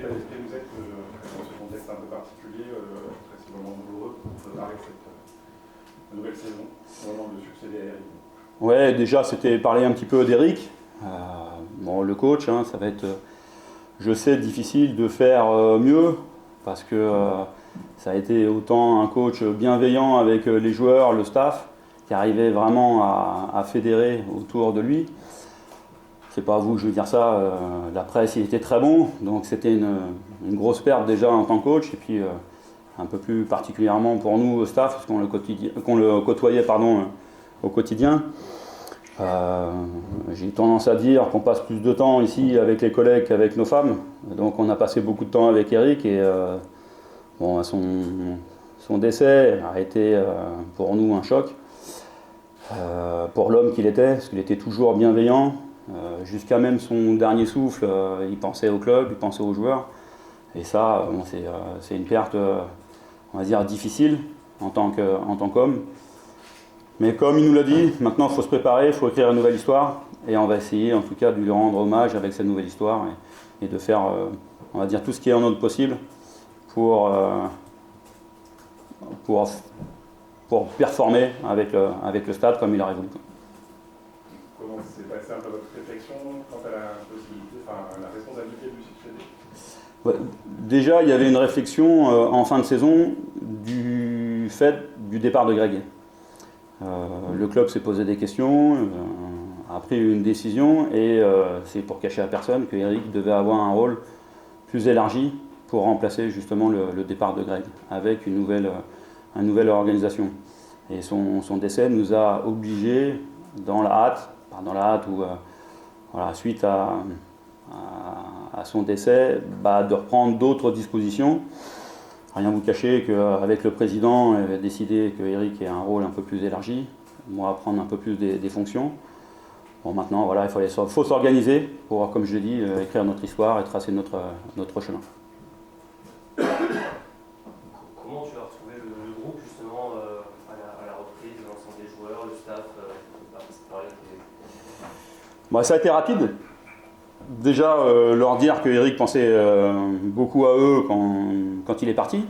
l'état d'esprit vous êtes dans ce contexte un peu particulier, très moment douloureux, pour préparer cette nouvelle saison, au moment de succéder à Eric? Ouais, déjà, c'était parler un petit peu d'Eric. Bon, le coach, hein, ça va être, je sais, difficile de faire mieux, parce que ça a été autant un coach bienveillant avec les joueurs, le staff, qui arrivait vraiment à fédérer autour de lui. C'est pas à vous que je veux dire ça, la presse, il était très bon, donc c'était une grosse perte déjà en tant que coach, et puis un peu plus particulièrement pour nous au staff, parce qu'on le côtoyait au quotidien. J'ai tendance à dire qu'on passe plus de temps ici avec les collègues qu'avec nos femmes, donc on a passé beaucoup de temps avec Eric, et bon, son décès a été pour nous un choc, pour l'homme qu'il était, parce qu'il était toujours bienveillant. Jusqu'à même son dernier souffle, il pensait au club, il pensait aux joueurs. Et ça, bon, c'est une perte, on va dire, difficile en tant qu'homme. Mais comme il nous l'a dit, maintenant il faut se préparer, il faut écrire une nouvelle histoire. Et on va essayer en tout cas de lui rendre hommage avec cette nouvelle histoire et de faire, on va dire, tout ce qui est en notre possible pour performer avec le stade comme il aurait voulu. Comment s'est passée un peu votre réflexion quant à la possibilité, la responsabilité de lui succéder? Ouais, déjà, il y avait une réflexion en fin de saison du fait du départ de Greg. Le club s'est posé des questions, a pris une décision, et c'est pour cacher à personne que Eric devait avoir un rôle plus élargi pour remplacer justement le départ de Greg avec une nouvelle organisation. Et son décès nous a obligés, dans la hâte où, voilà, suite à son décès, de reprendre d'autres dispositions. Rien vous cacher qu'avec le président, il avait décidé que Eric ait un rôle un peu plus élargi, moi prendre un peu plus des fonctions. Bon, maintenant, voilà, il faut s'organiser pour, comme je l'ai dit, écrire notre histoire et tracer notre chemin. Comment tu as retrouvé le groupe justement à la reprise, l'ensemble des joueurs, le staff Ça a été rapide. Déjà, leur dire que Eric pensait beaucoup à eux quand il est parti.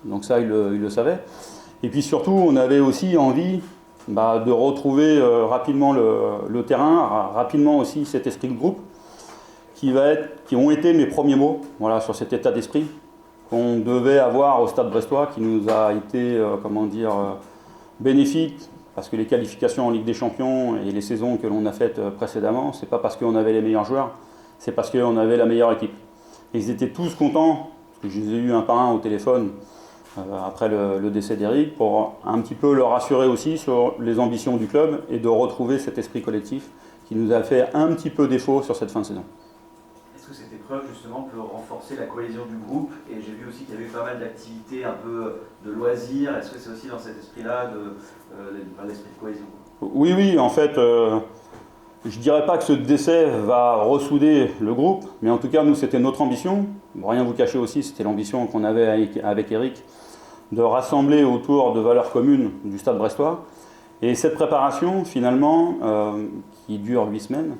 Donc ça, il le savait. Et puis surtout, on avait aussi envie de retrouver rapidement le terrain, rapidement aussi cet esprit de groupe, qui ont été mes premiers mots, voilà, sur cet état d'esprit qu'on devait avoir au Stade Brestois, qui nous a été, bénéfique. Parce que les qualifications en Ligue des Champions et les saisons que l'on a faites précédemment, c'est pas parce qu'on avait les meilleurs joueurs, c'est parce qu'on avait la meilleure équipe. Et ils étaient tous contents, parce que je les ai eu un par un au téléphone après le décès d'Eric, pour un petit peu leur rassurer aussi sur les ambitions du club et de retrouver cet esprit collectif qui nous a fait un petit peu défaut sur cette fin de saison. Est-ce que cette épreuve justement peut renforcer la cohésion du groupe? Et j'ai vu aussi qu'il y avait eu pas mal d'activités, un peu de loisirs. Est-ce que c'est aussi dans cet esprit-là l'esprit de cohésion? Oui, en fait, je ne dirais pas que ce décès va ressouder le groupe, mais en tout cas, nous, c'était notre ambition. Bon, rien vous cacher aussi, c'était l'ambition qu'on avait avec Eric, de rassembler autour de valeurs communes du Stade Brestois. Et cette préparation, finalement, qui dure 8 semaines,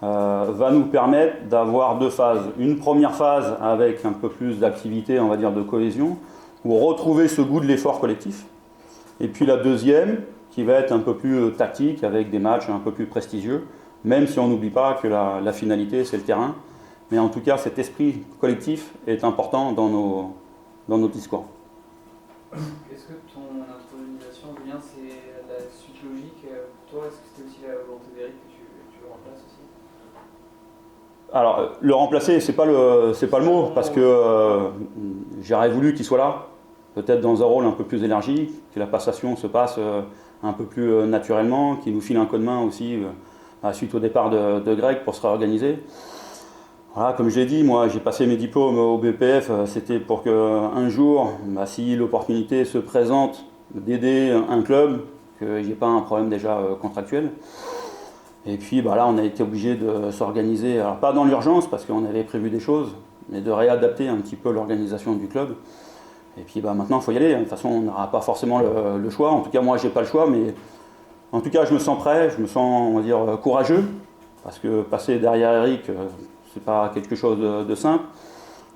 va nous permettre d'avoir 2 phases. Une première phase avec un peu plus d'activité, on va dire de cohésion, pour retrouver ce goût de l'effort collectif. Et puis la deuxième, qui va être un peu plus tactique, avec des matchs un peu plus prestigieux, même si on n'oublie pas que la finalité, c'est le terrain. Mais en tout cas, cet esprit collectif est important dans nos discours. Est-ce que ton intronisation, Julien, c'est la suite logique pour toi? Est-ce que c'était aussi la volonté d'Eric que tu le remplaces aussi? Alors, le remplacer, c'est pas le mot, parce que j'aurais voulu qu'il soit là, peut-être dans un rôle un peu plus élargi, que la passation se passe un peu plus naturellement, qu'il nous file un coup de main aussi suite au départ de Greg pour se réorganiser. Voilà, comme je l'ai dit, moi j'ai passé mes diplômes au BPF, c'était pour qu'un jour, si l'opportunité se présente d'aider un club, que j'ai pas un problème déjà contractuel. Et puis là, on a été obligé de s'organiser, alors pas dans l'urgence parce qu'on avait prévu des choses, mais de réadapter un petit peu l'organisation du club. Et puis maintenant, il faut y aller. De toute façon, on n'aura pas forcément le choix. En tout cas, moi, j'ai pas le choix, mais en tout cas, je me sens prêt, je me sens, on va dire, courageux, parce que passer derrière Eric, c'est pas quelque chose de simple.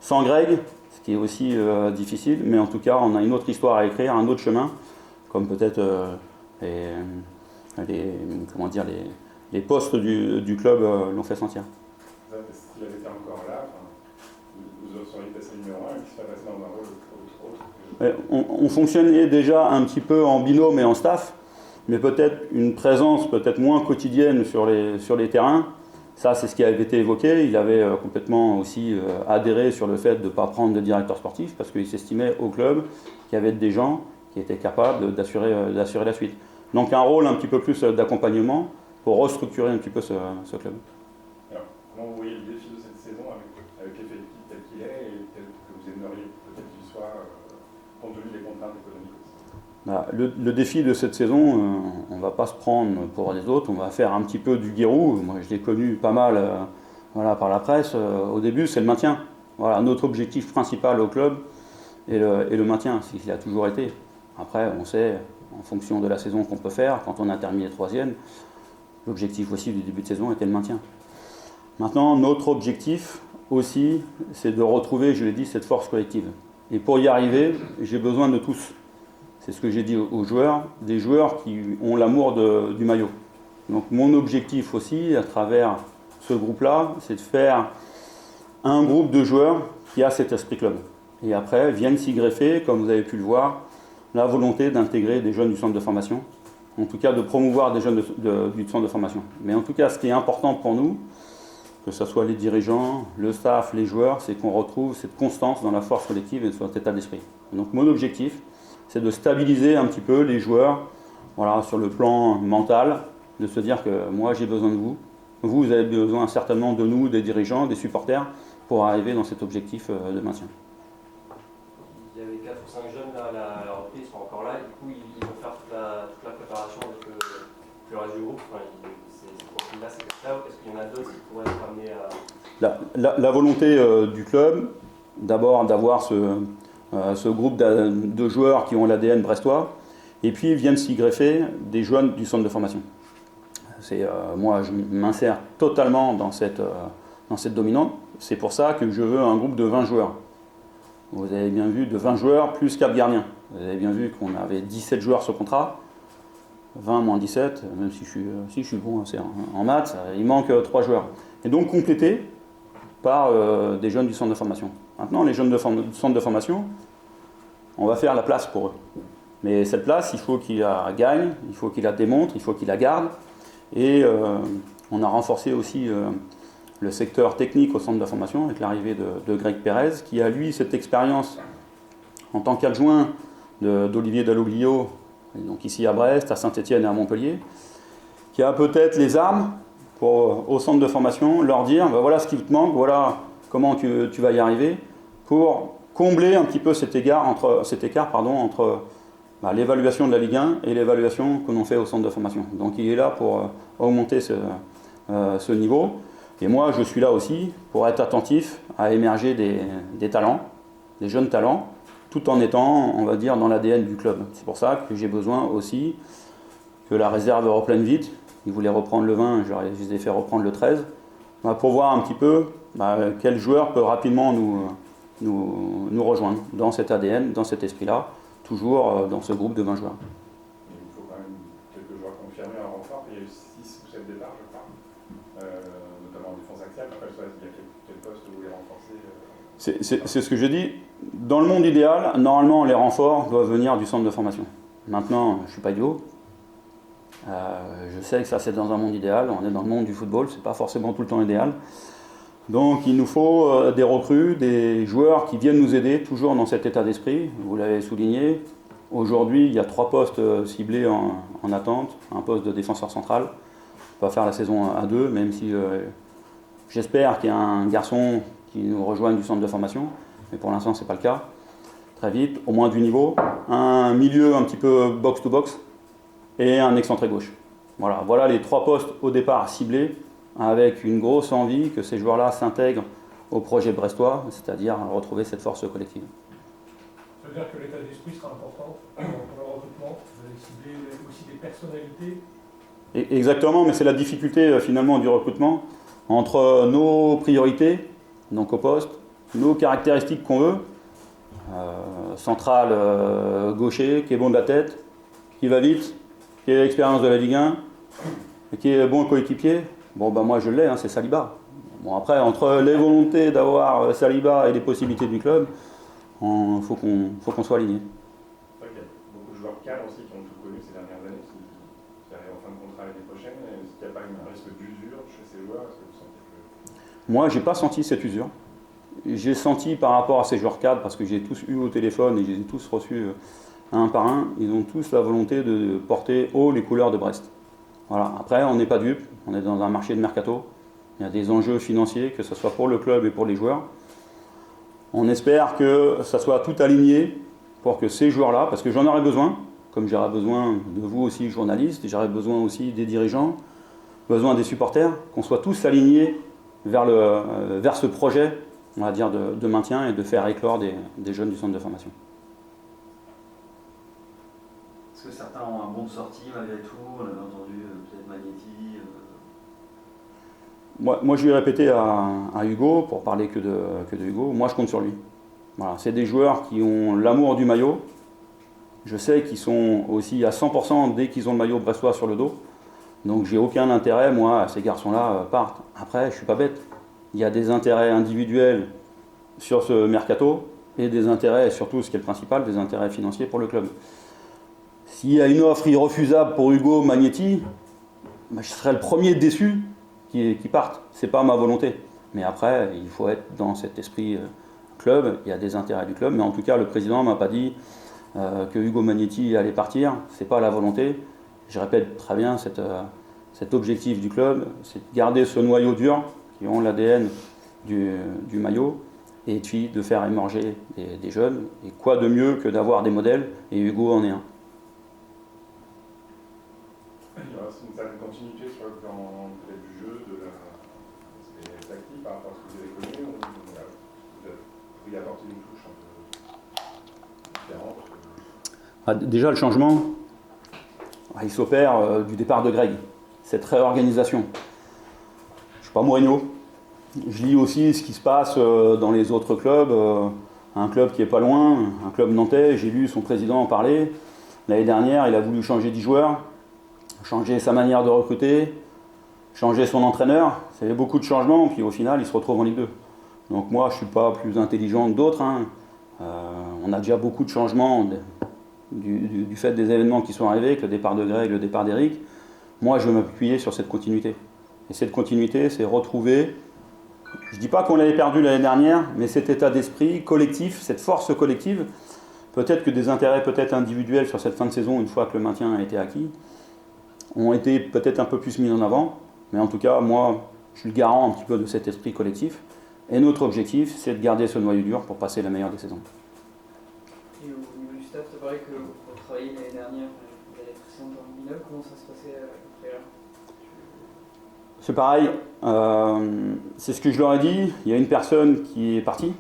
sans Greg, ce qui est aussi difficile, mais en tout cas, on a une autre histoire à écrire, un autre chemin, comme peut-être les postes du club l'ont fait sentir. S'il avait été encore là, vous seriez passé numéro 1 et qui serait passé dans un rôle autre. On fonctionnait déjà un petit peu en binôme et en staff, mais peut-être une présence peut-être moins quotidienne sur les terrains. Ça, c'est ce qui avait été évoqué. Il avait complètement aussi adhéré sur le fait de ne pas prendre de directeur sportif, parce qu'il s'estimait au club qu'il y avait des gens qui étaient capables d'assurer la suite. Donc un rôle un petit peu plus d'accompagnement pour restructurer un petit peu ce club. Alors, comment vous voyez le défi de cette saison avec l'effectif tel qu'il est et tel que vous aimeriez peut-être qu'il soit, compte tenu des contraintes économiques aussi? Le défi de cette saison, on ne va pas se prendre pour les autres, on va faire un petit peu du Guérou. Moi, je l'ai connu pas mal par la presse. Au début, c'est le maintien. Voilà, notre objectif principal au club est le maintien, c'est ce qu'il a toujours été. Après, on sait, en fonction de la saison qu'on peut faire, quand on a terminé troisième, l'objectif aussi du début de saison était le maintien. Maintenant, notre objectif aussi, c'est de retrouver, je l'ai dit, cette force collective. Et pour y arriver, j'ai besoin de tous. C'est ce que j'ai dit aux joueurs, des joueurs qui ont l'amour du maillot. Donc mon objectif aussi, à travers ce groupe-là, c'est de faire un groupe de joueurs qui a cet esprit club. Et après, viennent s'y greffer, comme vous avez pu le voir, la volonté d'intégrer des jeunes du centre de formation, en tout cas de promouvoir des jeunes du centre de formation. Mais en tout cas, ce qui est important pour nous, que ce soit les dirigeants, le staff, les joueurs, c'est qu'on retrouve cette constance dans la force collective et dans cet état d'esprit. Donc mon objectif, c'est de stabiliser un petit peu les joueurs, voilà, sur le plan mental, de se dire que moi j'ai besoin de vous, vous avez besoin certainement de nous, des dirigeants, des supporters, pour arriver dans cet objectif de maintien. Il y avait 4 ou 5 jeunes là, à la reprise, ils sont encore là, et du coup ils vont faire toute la préparation avec le reste du groupe. Enfin, ces profils-là, c'est comme ça, ou est-ce qu'il y en a d'autres qui pourraient être amenés à... La volonté du club, d'abord d'avoir ce groupe de joueurs qui ont l'ADN brestois, et puis viennent s'y greffer des jeunes du centre de formation. Moi, je m'insère totalement dans cette dominante. C'est pour ça que je veux un groupe de 20 joueurs. Vous avez bien vu, de 20 joueurs plus 4 gardiens. Vous avez bien vu qu'on avait 17 joueurs sur contrat. 20 moins 17, même si je suis bon en maths, il manque 3 joueurs. Et donc complété par des jeunes du centre de formation. Maintenant, les jeunes du centre de formation, on va faire la place pour eux. Mais cette place, il faut qu'ils la gagnent, il faut qu'ils la démontrent, il faut qu'ils la gardent. Et on a renforcé aussi le secteur technique au centre de formation avec l'arrivée de Greg Pérez, qui a lui cette expérience en tant qu'adjoint d'Olivier Dalloglio, donc ici à Brest, à Saint-Étienne et à Montpellier, qui a peut-être les armes pour, au centre de formation, leur dire ben voilà ce qui te manque, voilà comment tu vas y arriver, pour combler un petit peu cet écart entre l'évaluation de la Ligue 1 et l'évaluation que l'on fait au centre de formation. Donc il est là pour augmenter ce niveau. Et moi, je suis là aussi pour être attentif à émerger des talents, des jeunes talents, tout en étant, on va dire, dans l'ADN du club. C'est pour ça que j'ai besoin aussi que la réserve reprenne vite. Ils voulaient reprendre le 20, je les ai fait reprendre le 13, pour voir un petit peu quel joueur peut rapidement nous rejoindre dans cet ADN, dans cet esprit-là, toujours dans ce groupe de 20 joueurs. Il faut quand même quelques joueurs confirmés en renfort. Il y a eu 6 ou 7 départs, je crois, notamment en défense axiale. Après, il y a quel poste où vous les renforcez C'est ce que je dis. Dans le monde idéal, normalement, les renforts doivent venir du centre de formation. Maintenant, je ne suis pas idiot. Je sais que ça, c'est dans un monde idéal. On est dans le monde du football, ce n'est pas forcément tout le temps idéal. Donc, il nous faut des recrues, des joueurs qui viennent nous aider, toujours dans cet état d'esprit. Vous l'avez souligné. Aujourd'hui, il y a 3 postes ciblés en attente. Un poste de défenseur central. On va faire la saison à 2, même si j'espère qu'il y a un garçon qui nous rejoigne du centre de formation. Mais pour l'instant, ce n'est pas le cas. Très vite, au moins du niveau. Un milieu un petit peu box-to-box et un excentré gauche. Voilà les 3 postes au départ ciblés, avec une grosse envie que ces joueurs-là s'intègrent au projet brestois, c'est-à-dire retrouver cette force collective. Ça veut dire que l'état d'esprit sera important pour le recrutement. Vous allez cibler aussi des personnalités. Exactement, mais c'est la difficulté finalement du recrutement entre nos priorités, donc au poste, nos caractéristiques qu'on veut. Central gaucher, qui est bon de la tête, qui va vite, qui a l'expérience de la Ligue 1, et qui est bon coéquipier. Bon, ben moi je l'ai, c'est Saliba. Bon, après, entre les volontés d'avoir Saliba et les possibilités du club, il faut qu'on soit aligné. Il y a beaucoup de joueurs cadres aussi qui ont tout connu ces dernières années, qui arrivent en fin de contrat l'année prochaine. Est-ce qu'il n'y a pas un risque d'usure chez ces joueurs? Est-ce que vous sentez que... Moi, j'ai pas senti cette usure. J'ai senti par rapport à ces joueurs cadres, parce que j'ai tous eu au téléphone et je les ai tous reçus un par un, ils ont tous la volonté de porter haut les couleurs de Brest. Voilà. Après, on n'est pas dupes, on est dans un marché de mercato. Il y a des enjeux financiers, que ce soit pour le club et pour les joueurs. On espère que ça soit tout aligné pour que ces joueurs-là, parce que j'en aurai besoin, comme j'aurai besoin de vous aussi, journalistes, et j'aurai besoin aussi des dirigeants, besoin des supporters, qu'on soit tous alignés vers ce projet, on va dire, de maintien et de faire éclore des jeunes du centre de formation. Est-ce que certains ont un bon de sortie malgré tout? On avait entendu peut-être Magnetti. Moi, je lui ai répété à Hugo, pour parler que de Hugo, moi je compte sur lui. Voilà, c'est des joueurs qui ont l'amour du maillot. Je sais qu'ils sont aussi à 100% dès qu'ils ont le maillot brestois sur le dos. Donc j'ai aucun intérêt, moi, à ces garçons-là partent. Après, je ne suis pas bête. Il y a des intérêts individuels sur ce mercato et des intérêts, et surtout ce qui est le principal, des intérêts financiers pour le club. S'il y a une offre irrefusable pour Hugo Magnetti, je serais le premier déçu qui partent. Ce n'est pas ma volonté. Mais après, il faut être dans cet esprit club. Il y a des intérêts du club. Mais en tout cas, le président ne m'a pas dit que Hugo Magnetti allait partir. Ce n'est pas la volonté. Je répète très bien cet objectif du club, c'est de garder ce noyau dur qui ont l'ADN du maillot et puis de faire émerger des jeunes. Et quoi de mieux que d'avoir des modèles, et Hugo en est un. Il y aura une certaine continuité sur le plan peut-être du jeu, de l'aspect tactique par rapport à ce que vous avez connu, ou vous pourriez apporter une touche un peu différente? Déjà, le changement, il s'opère du départ de Greg, cette réorganisation. Je ne suis pas Mourinho. Je lis aussi ce qui se passe dans les autres clubs. Un club qui est pas loin, un club nantais, j'ai lu son président en parler. L'année dernière, il a voulu changer 10 joueurs, changer sa manière de recruter, changer son entraîneur. Ça fait beaucoup de changements, puis au final, il se retrouve en Ligue 2. Donc moi, je ne suis pas plus intelligent que d'autres. On a déjà beaucoup de changements du fait des événements qui sont arrivés, avec le départ de Greg, le départ d'Eric. Moi, je veux m'appuyer sur cette continuité. Et cette continuité, c'est retrouver, je ne dis pas qu'on l'avait perdu l'année dernière, mais cet état d'esprit collectif, cette force collective. Peut-être que des intérêts peut-être individuels sur cette fin de saison, une fois que le maintien a été acquis, ont été peut-être un peu plus mis en avant. Mais en tout cas, moi, je suis le garant un petit peu de cet esprit collectif. Et notre objectif, c'est de garder ce noyau dur pour passer la meilleure des saisons. Et au niveau du staff, tu as parlé que vous travaillez l'année dernière, l'année précédente en Ligue 1, comment ça se passait après là? C'est pareil, c'est ce que je leur ai dit, il y a une personne qui est partie,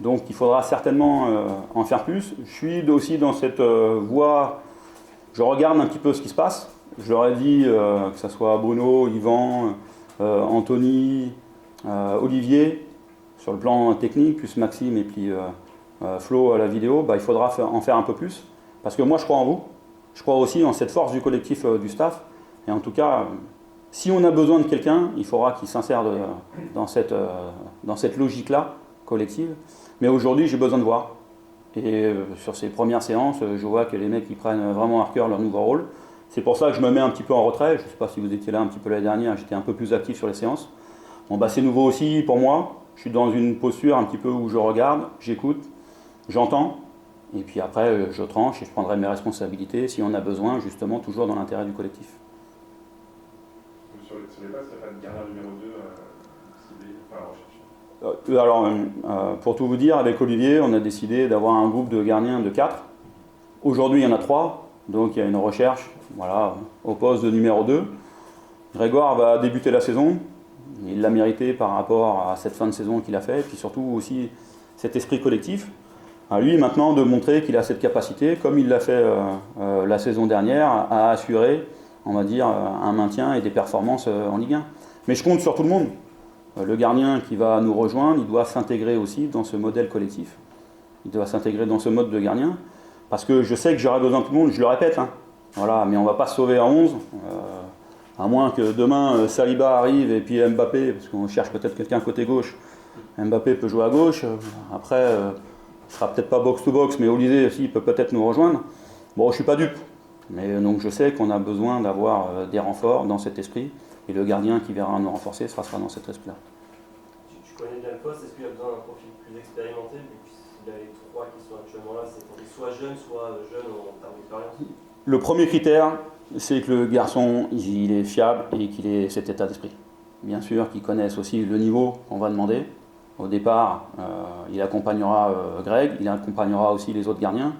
donc il faudra certainement en faire plus. Je suis aussi dans cette voie, je regarde un petit peu ce qui se passe. Je leur ai dit que ce soit Bruno, Yvan, Anthony, Olivier, sur le plan technique, plus Maxime et puis Flo à la vidéo, il faudra en faire un peu plus. Parce que moi je crois en vous, je crois aussi en cette force du collectif du staff. Et en tout cas, si on a besoin de quelqu'un, il faudra qu'il s'insère dans cette logique-là, collective. Mais aujourd'hui, j'ai besoin de voir. Et sur ces premières séances, je vois que les mecs ils prennent vraiment à cœur leur nouveau rôle. C'est pour ça que je me mets un petit peu en retrait. Je ne sais pas si vous étiez là un petit peu l'année dernière, j'étais un peu plus actif sur les séances. Bon, c'est nouveau aussi pour moi. Je suis dans une posture un petit peu où je regarde, j'écoute, j'entends. Et puis après, je tranche et je prendrai mes responsabilités si on a besoin, justement, toujours dans l'intérêt du collectif. Sur les bases, il n'y a pas de gardien numéro 2 ciblé, enfin à rechercher. Pour tout vous dire, avec Olivier, on a décidé d'avoir un groupe de gardiens de 4. Aujourd'hui, il y en a 3, donc il y a une recherche au poste de numéro 2. Grégoire va débuter la saison. Il l'a mérité par rapport à cette fin de saison qu'il a fait, et puis surtout aussi cet esprit collectif. À lui maintenant de montrer qu'il a cette capacité, comme il l'a fait la saison dernière, à assurer, on va dire, un maintien et des performances en Ligue 1. Mais je compte sur tout le monde. le gardien qui va nous rejoindre, il doit s'intégrer aussi dans ce modèle collectif. Il doit s'intégrer dans ce mode de gardien. Parce que je sais que j'aurai besoin de tout le monde, je le répète. Hein. Voilà, mais on ne va pas se sauver à 11. À moins que demain Saliba arrive et puis Mbappé, parce qu'on cherche peut-être quelqu'un côté gauche. Mbappé peut jouer à gauche. Après, ce sera peut-être pas box-to-box, mais Olysée aussi peut peut-être nous rejoindre. Bon, je ne suis pas dupe. Mais donc je sais qu'on a besoin d'avoir des renforts dans cet esprit. Et le gardien qui verra nous renforcer sera dans cet esprit-là. Tu connais bien le poste, est-ce qu'il y a besoin d'un profil plus expérimenté, vu qu'il y a les 3 qui sont actuellement là, c'est soit jeunes en termes d'expérience? Le premier critère, c'est que le garçon, il est fiable et qu'il ait cet état d'esprit. Bien sûr qu'il connaisse aussi le niveau qu'on va demander. Au départ, il accompagnera Greg, il accompagnera aussi les autres gardiens.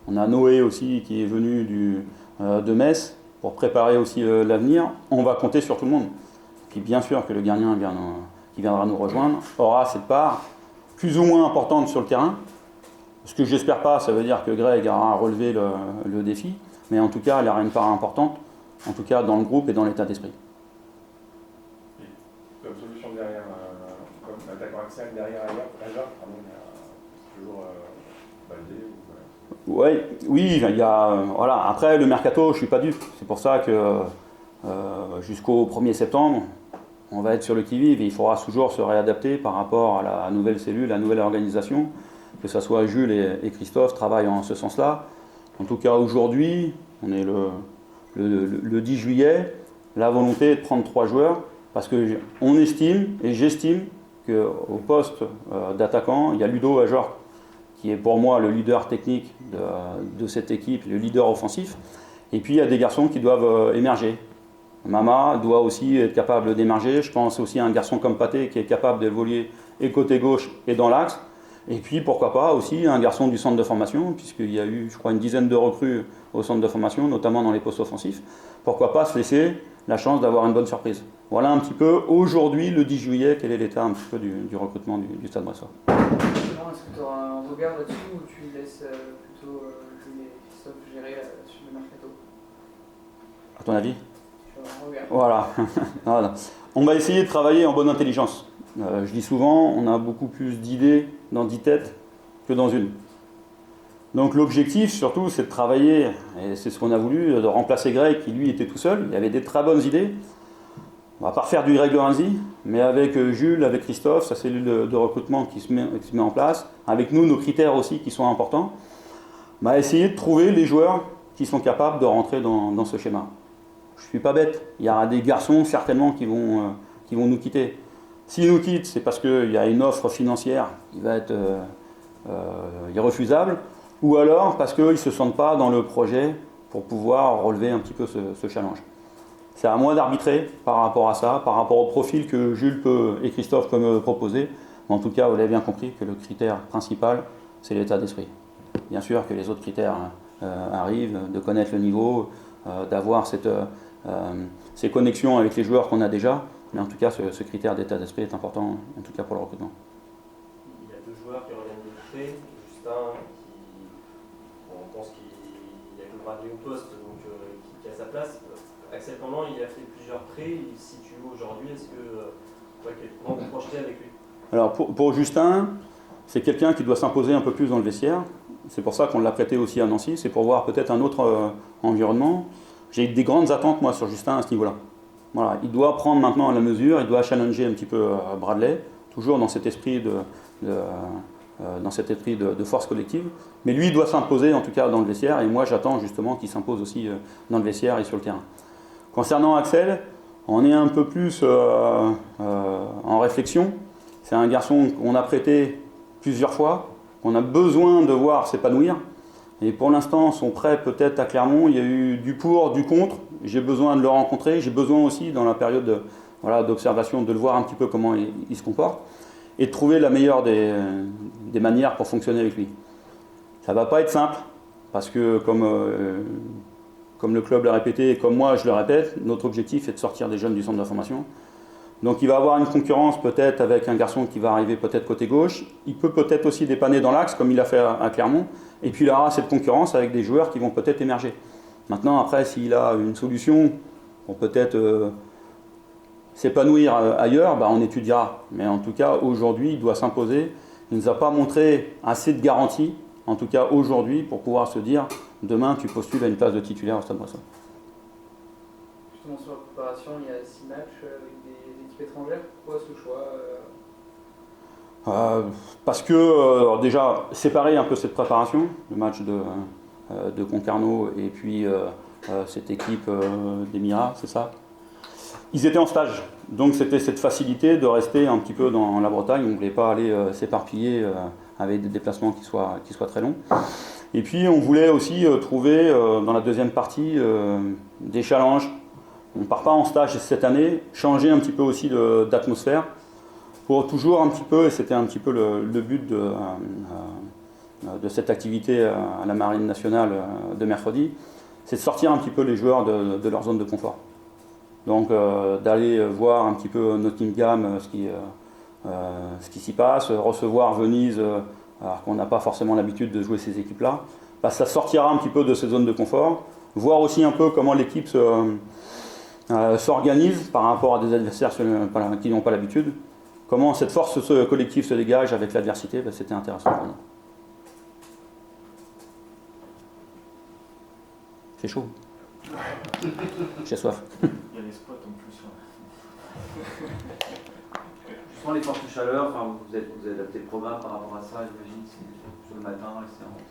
On a Noé aussi qui est venu de Metz pour préparer aussi l'avenir. On va compter sur tout le monde. Puis bien sûr que le gardien qui viendra nous rejoindre aura cette part plus ou moins importante sur le terrain. Ce que j'espère pas, ça veut dire que Greg aura relevé le défi, mais en tout cas, il aura une part importante, en tout cas dans le groupe et dans l'état d'esprit. Comme solution derrière, comme attaquant axial derrière ailleurs, pardon, il y a toujours Baldé Oui, il y a. Voilà. Après, le mercato, je ne suis pas dupe. C'est pour ça que jusqu'au 1er septembre, on va être sur le qui-vive et il faudra toujours se réadapter par rapport à la nouvelle cellule, la nouvelle organisation. Que ce soit Jules et Christophe travaillent en ce sens-là. En tout cas, aujourd'hui, on est le 10 juillet, la volonté est de prendre 3 joueurs parce qu'on estime et j'estime qu'au poste d'attaquant, il y a Ludo Ajorc qui est pour moi le leader technique de cette équipe, le leader offensif. Et puis il y a des garçons qui doivent émerger. Mama doit aussi être capable d'émerger. Je pense aussi à un garçon comme Pathé qui est capable d'évoluer et côté gauche et dans l'axe. Et puis pourquoi pas aussi un garçon du centre de formation, puisqu'il y a eu, je crois, une dizaine de recrues au centre de formation, notamment dans les postes offensifs. Pourquoi pas se laisser la chance d'avoir une bonne surprise. Voilà un petit peu, aujourd'hui, le 10 juillet, quel est l'état un petit peu du recrutement du Stade Bressois. Est-ce que tu auras un regard là-dessus ou tu laisses plutôt Jules et Christophe gérer sur le mercato? À ton avis? Tu auras un regard. Voilà. Voilà. On va essayer de travailler en bonne intelligence. Je dis souvent, on a beaucoup plus d'idées dans 10 têtes que dans une. Donc l'objectif surtout, c'est de travailler, et c'est ce qu'on a voulu, de remplacer Greg qui lui était tout seul. Il y avait des très bonnes idées. On va pas refaire du Greg Lorenzi, mais avec Jules, avec Christophe, sa cellule de recrutement qui se met en place, avec nous, nos critères aussi qui sont importants, essayer de trouver les joueurs qui sont capables de rentrer dans ce schéma. Je ne suis pas bête, il y aura des garçons certainement qui vont nous quitter. S'ils nous quittent, c'est parce qu'il y a une offre financière qui va être irrefusable, ou alors parce qu'ils ne se sentent pas dans le projet pour pouvoir relever un petit peu ce challenge. C'est à moi d'arbitrer par rapport à ça, par rapport au profil que Jules et Christophe peuvent me proposer. Mais en tout cas, vous l'avez bien compris que le critère principal, c'est l'état d'esprit. Bien sûr que les autres critères arrivent, de connaître le niveau, d'avoir ces connexions avec les joueurs qu'on a déjà. Mais en tout cas, ce critère d'état d'esprit est important, en tout cas pour le recrutement. Il y a 2 joueurs qui reviennent de prêt. Justin, on pense qu'il y a que Bradley au poste, donc qui a sa place. Axel Pendant, il a fait plusieurs prêts. Il se situe aujourd'hui. Est-ce que comment vous projetez avec lui? Alors pour Justin, c'est quelqu'un qui doit s'imposer un peu plus dans le vestiaire. C'est pour ça qu'on l'a prêté aussi à Nancy. C'est pour voir peut-être un autre environnement. J'ai des grandes attentes moi sur Justin à ce niveau-là. Voilà, il doit prendre maintenant la mesure, il doit challenger un petit peu Bradley, toujours dans cet esprit de force collective. Mais lui, il doit s'imposer en tout cas dans le vestiaire, et moi j'attends justement qu'il s'impose aussi dans le vestiaire et sur le terrain. Concernant Axel, on est un peu plus en réflexion. C'est un garçon qu'on a prêté plusieurs fois, qu'on a besoin de voir s'épanouir. Et pour l'instant, son prêt peut-être à Clermont, il y a eu du pour, du contre. J'ai besoin de le rencontrer. J'ai besoin aussi, dans la période d'observation, de le voir un petit peu comment il se comporte et de trouver la meilleure des manières pour fonctionner avec lui. Ça ne va pas être simple parce que, comme le club l'a répété et comme moi je le répète, notre objectif est de sortir des jeunes du centre de formation. Donc il va avoir une concurrence peut-être avec un garçon qui va arriver peut-être côté gauche. Il peut peut-être aussi dépanner dans l'axe comme il a fait à Clermont. Et puis il aura cette concurrence avec des joueurs qui vont peut-être émerger. Maintenant, après, s'il a une solution pour peut-être s'épanouir ailleurs, on étudiera. Mais en tout cas, aujourd'hui, il doit s'imposer. Il ne nous a pas montré assez de garanties, en tout cas aujourd'hui, pour pouvoir se dire demain, tu postules à une place de titulaire au Stade Brestois. Justement, sur la préparation, il y a 6 matchs avec des équipes étrangères. Pourquoi ce choix Parce que, déjà, séparer un peu cette préparation, le match de Concarneau et puis cette équipe d'Émirats, c'est ça. Ils étaient en stage, donc c'était cette facilité de rester un petit peu dans la Bretagne. On ne voulait pas aller s'éparpiller avec des déplacements qui soient très longs. Et puis on voulait aussi trouver dans la deuxième partie des challenges. On ne part pas en stage cette année, changer un petit peu aussi d'atmosphère pour toujours un petit peu, et c'était un petit peu le but de cette activité à la Marine nationale de mercredi, c'est de sortir un petit peu les joueurs de leur zone de confort. Donc d'aller voir un petit peu Nottingham, ce qui s'y passe, recevoir Venise, alors qu'on n'a pas forcément l'habitude de jouer ces équipes-là, ça sortira un petit peu de ces zones de confort, voir aussi un peu comment l'équipe s'organise par rapport à des adversaires qui n'ont pas l'habitude, comment cette force collective se dégage avec l'adversité, c'était intéressant pour nous. C'est chaud. J'ai soif. Il y a les spots en plus. Justement, les fortes chaleurs, vous avez adapté le programme par rapport à ça, j'imagine, c'est sur le matin, les séances.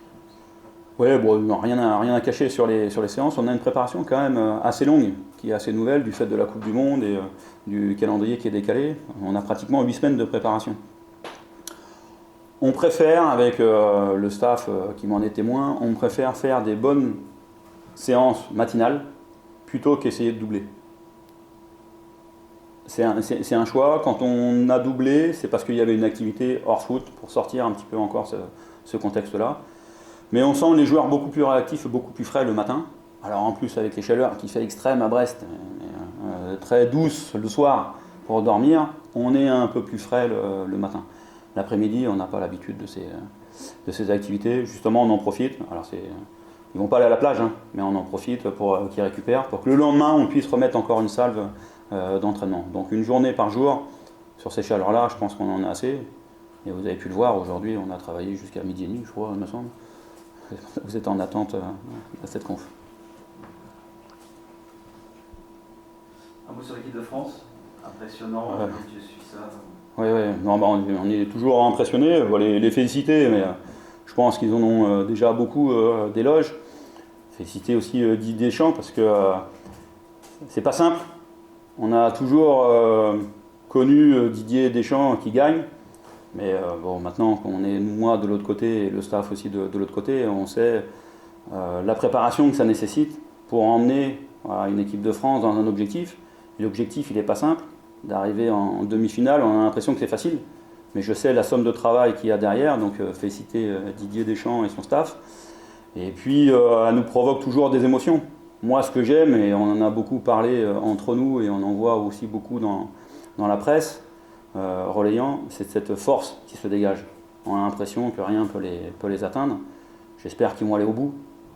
Oui, bon, non, rien à cacher sur les séances. On a une préparation quand même assez longue, qui est assez nouvelle du fait de la Coupe du Monde et du calendrier qui est décalé. On a pratiquement 8 semaines de préparation. On préfère, avec le staff qui m'en est témoin, on préfère faire des bonnes séances matinales plutôt qu'essayer de doubler. C'est un choix. Quand on a doublé, c'est parce qu'il y avait une activité hors foot pour sortir un petit peu encore ce contexte-là. Mais on sent les joueurs beaucoup plus réactifs, beaucoup plus frais le matin. Alors en plus avec les chaleurs qui fait extrême à Brest, très douce le soir pour dormir, on est un peu plus frais le matin. L'après-midi, on n'a pas l'habitude de ces activités. Justement, on en profite. Alors ils ne vont pas aller à la plage, mais on en profite pour qu'ils récupèrent, pour que le lendemain, on puisse remettre encore une salve d'entraînement. Donc une journée par jour, sur ces chaleurs-là, je pense qu'on en a assez. Et vous avez pu le voir, aujourd'hui, on a travaillé jusqu'à midi et demi, je crois, il me semble. Vous êtes en attente à cette conf. Un mot sur l'équipe de France, impressionnant, Ouais. je suis ça. Oui, non, on est toujours impressionnés, on va les féliciter, mais je pense qu'ils en ont déjà beaucoup d'éloges. Féliciter aussi Didier Deschamps, parce que c'est pas simple. On a toujours connu Didier Deschamps qui gagne, mais maintenant qu'on est moi de l'autre côté et le staff aussi de l'autre côté, on sait la préparation que ça nécessite pour emmener une équipe de France dans un objectif. Et l'objectif, il n'est pas simple. D'arriver en demi-finale, on a l'impression que c'est facile, mais je sais la somme de travail qu'il y a derrière, donc féliciter Didier Deschamps et son staff. Et puis, elle nous provoque toujours des émotions. Moi, ce que j'aime, et on en a beaucoup parlé entre nous, et on en voit aussi beaucoup dans la presse, relayant, c'est cette force qui se dégage. On a l'impression que rien ne peut les atteindre. J'espère qu'ils vont aller au bout.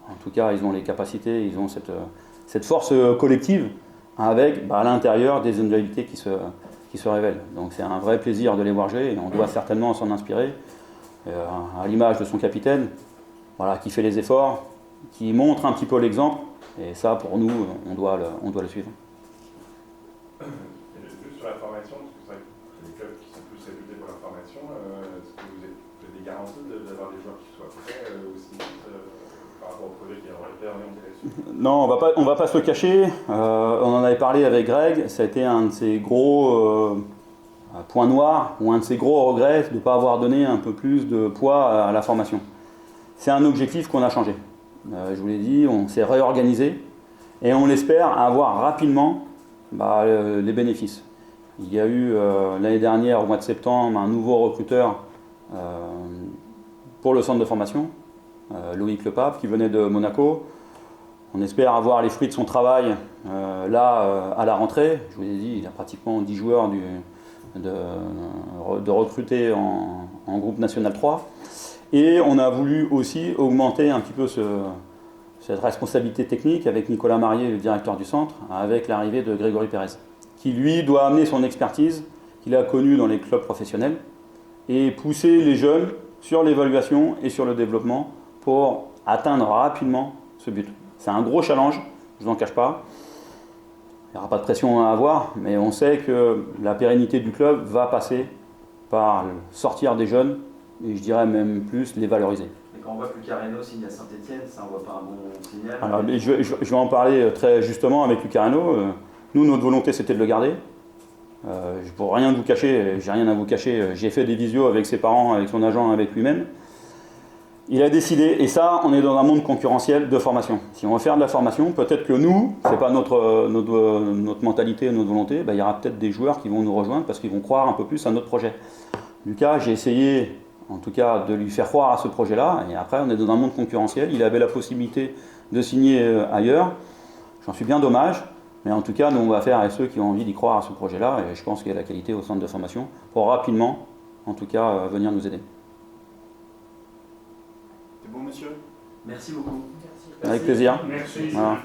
En tout cas, ils ont les capacités, ils ont cette force collective, avec à l'intérieur des individualités qui se révèlent. Donc c'est un vrai plaisir de les voir jouer, et on doit certainement s'en inspirer, à l'image de son capitaine, qui fait les efforts, qui montre un petit peu l'exemple, et ça pour nous, on doit le suivre. Et juste sur la formation, parce que c'est vrai que les clubs qui sont plus réputés pour la formation, est-ce que vous avez des garanties d'avoir des joueurs qui soient prêts aussi vite par rapport au projet qui aurait été orienté là-dessus? Non, on va pas se le cacher. On en avait parlé avec Greg. Ça a été un de ses gros points noirs, ou un de ses gros regrets, de ne pas avoir donné un peu plus de poids à la formation. C'est un objectif qu'on a changé. Je vous l'ai dit, on s'est réorganisé et on espère avoir rapidement les bénéfices. Il y a eu l'année dernière, au mois de septembre, un nouveau recruteur pour le centre de formation, Loïc Lepape, qui venait de Monaco. On espère avoir les fruits de son travail à la rentrée. Je vous ai dit, il y a pratiquement 10 joueurs de recruter en groupe national 3. Et on a voulu aussi augmenter un petit peu cette responsabilité technique avec Nicolas Marié, le directeur du centre, avec l'arrivée de Grégory Pérez, qui lui doit amener son expertise qu'il a connue dans les clubs professionnels et pousser les jeunes sur l'évaluation et sur le développement pour atteindre rapidement ce but. C'est un gros challenge, je ne vous en cache pas. Il n'y aura pas de pression à avoir, mais on sait que la pérennité du club va passer par sortir des jeunes, et je dirais même plus les valoriser. Et quand on voit que Lucareno signe à Saint-Etienne, ça envoie pas un bon signal. Alors, mais je vais en parler très justement avec Lucareno. Nous, notre volonté, c'était de le garder. Pour rien vous cacher, j'ai rien à vous cacher, j'ai fait des visios avec ses parents, avec son agent, avec lui-même. Il a décidé, et ça, on est dans un monde concurrentiel de formation. Si on veut faire de la formation, peut-être que nous, c'est pas notre mentalité, notre volonté, il y aura peut-être des joueurs qui vont nous rejoindre parce qu'ils vont croire un peu plus à notre projet. Lucas, j'ai essayé, en tout cas, de lui faire croire à ce projet-là, et après, on est dans un monde concurrentiel. Il avait la possibilité de signer ailleurs. J'en suis bien dommage, mais en tout cas, nous, on va faire avec ceux qui ont envie d'y croire à ce projet-là, et je pense qu'il y a la qualité au centre de formation pour rapidement, en tout cas, venir nous aider. C'est bon, monsieur? Merci beaucoup. Merci. Avec plaisir. Merci. Voilà.